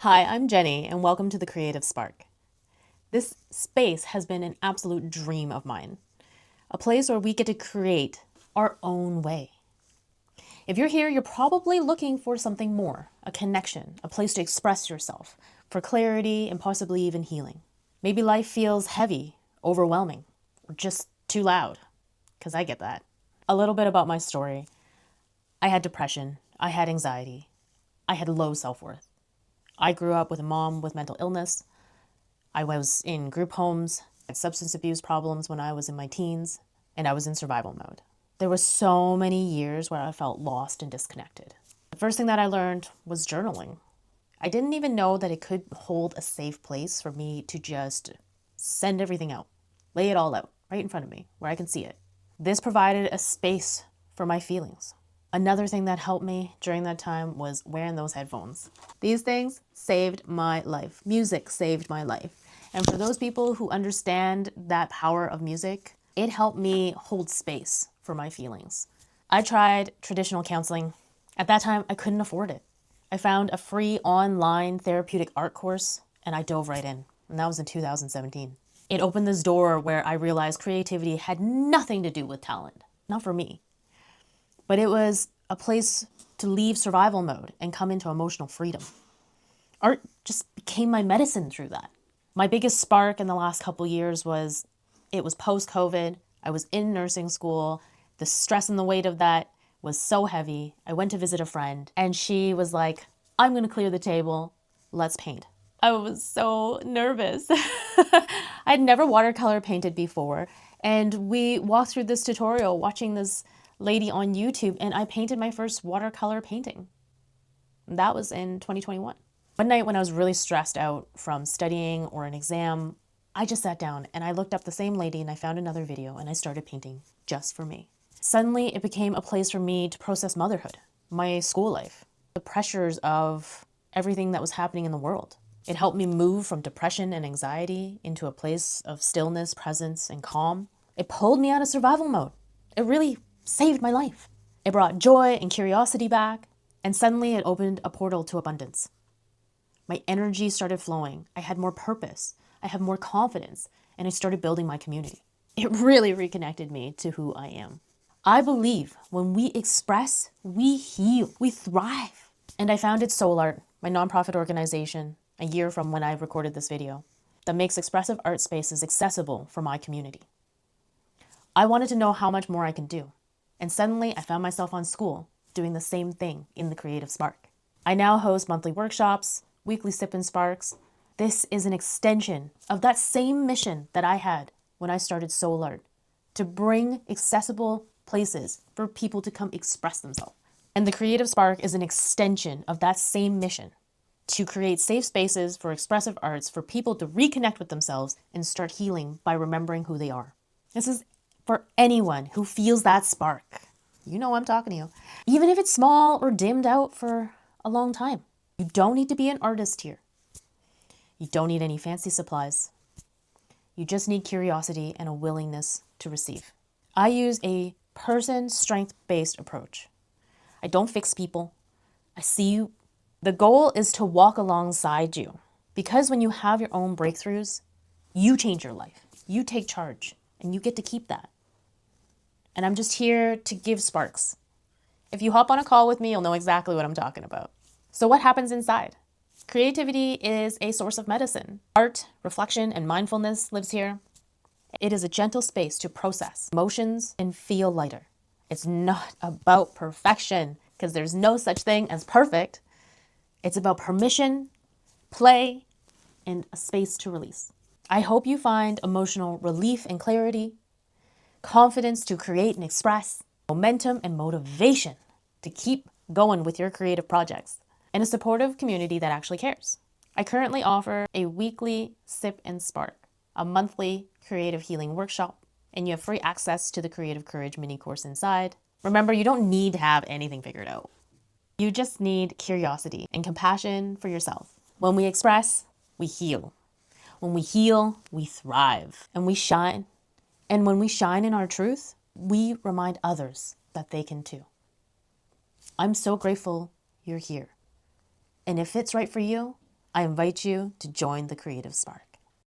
Hi, I'm Jenny, and welcome to the Creative Spark. This space has been an absolute dream of mine, a place where we get to create our own way. If you're here, you're probably looking for something more, a connection, a place to express yourself, for clarity and possibly even healing. Maybe life feels heavy, overwhelming, or just too loud, because I get that. A little bit about my story. I had depression, I had anxiety, I had low self-worth. I grew up with a mom with mental illness. I was in group homes, had substance abuse problems when I was in my teens, and I was in survival mode. There were so many years where I felt lost and disconnected. The first thing that I learned was journaling. I didn't even know that it could hold a safe place for me to just send everything out, lay it all out right in front of me where I can see it. This provided a space for my feelings. Another thing that helped me during that time was wearing those headphones. These things saved my life. Music saved my life. And for those people who understand that power of music, it helped me hold space for my feelings. I tried traditional counseling. At that time, I couldn't afford it. I found a free online therapeutic art course and I dove right in. And that was in 2017. It opened this door where I realized creativity had nothing to do with talent. Not for me. But it was a place to leave survival mode and come into emotional freedom. Art just became my medicine through that. My biggest spark in the last couple years was it was post-COVID. I was in nursing school. The stress and the weight of that was so heavy. I went to visit a friend and she was like, I'm going to clear the table. Let's paint. I was so nervous. I'd never watercolor painted before. And we walked through this tutorial watching this lady on YouTube and I painted my first watercolor painting. That was in 2021. One night when I was really stressed out from studying or an exam, I just sat down and I looked up the same lady and I found another video and I started painting just for me. Suddenly it became a place for me to process motherhood, my school life, the pressures of everything that was happening in the world. It helped me move from depression and anxiety into a place of stillness, presence, and calm. It pulled me out of survival mode. It really saved my life. It brought joy and curiosity back, and suddenly it opened a portal to abundance. My energy started flowing. I had more purpose. I had more confidence, and I started building my community. It really reconnected me to who I am. I believe when we express, we heal, we thrive. And I founded Soul Art, my nonprofit organization, a year from when I recorded this video, that makes expressive art spaces accessible for my community. I wanted to know how much more I can do. And suddenly I found myself on school doing the same thing in the Creative Spark. I now host monthly workshops, weekly Sip and Sparks. This is an extension of that same mission that I had when I started Soul Art, to bring accessible places for people to come express themselves. And the Creative Spark is an extension of that same mission, to create safe spaces for expressive arts for people to reconnect with themselves and start healing by remembering who they are. This is for anyone who feels that spark. You know I'm talking to you. Even if it's small or dimmed out for a long time. You don't need to be an artist here. You don't need any fancy supplies. You just need curiosity and a willingness to receive. I use a person strength-based approach. I don't fix people. I see you. The goal is to walk alongside you, because when you have your own breakthroughs, you change your life. You take charge and you get to keep that. And I'm just here to give sparks. If you hop on a call with me, you'll know exactly what I'm talking about. So what happens inside? Creativity is a source of medicine. Art, reflection, and mindfulness lives here. It is a gentle space to process emotions and feel lighter. It's not about perfection, because there's no such thing as perfect. It's about permission, play, and a space to release. I hope you find emotional relief and clarity, confidence to create and express, momentum and motivation to keep going with your creative projects, and a supportive community that actually cares. I currently offer a weekly Sip and Spark, a monthly creative healing workshop, and you have free access to the Creative Courage mini course inside. Remember, you don't need to have anything figured out. You just need curiosity and compassion for yourself. When we express, we heal. When we heal, we thrive and we shine. And when we shine in our truth, we remind others that they can too. I'm so grateful you're here. And if it's right for you, I invite you to join the Creative Spark.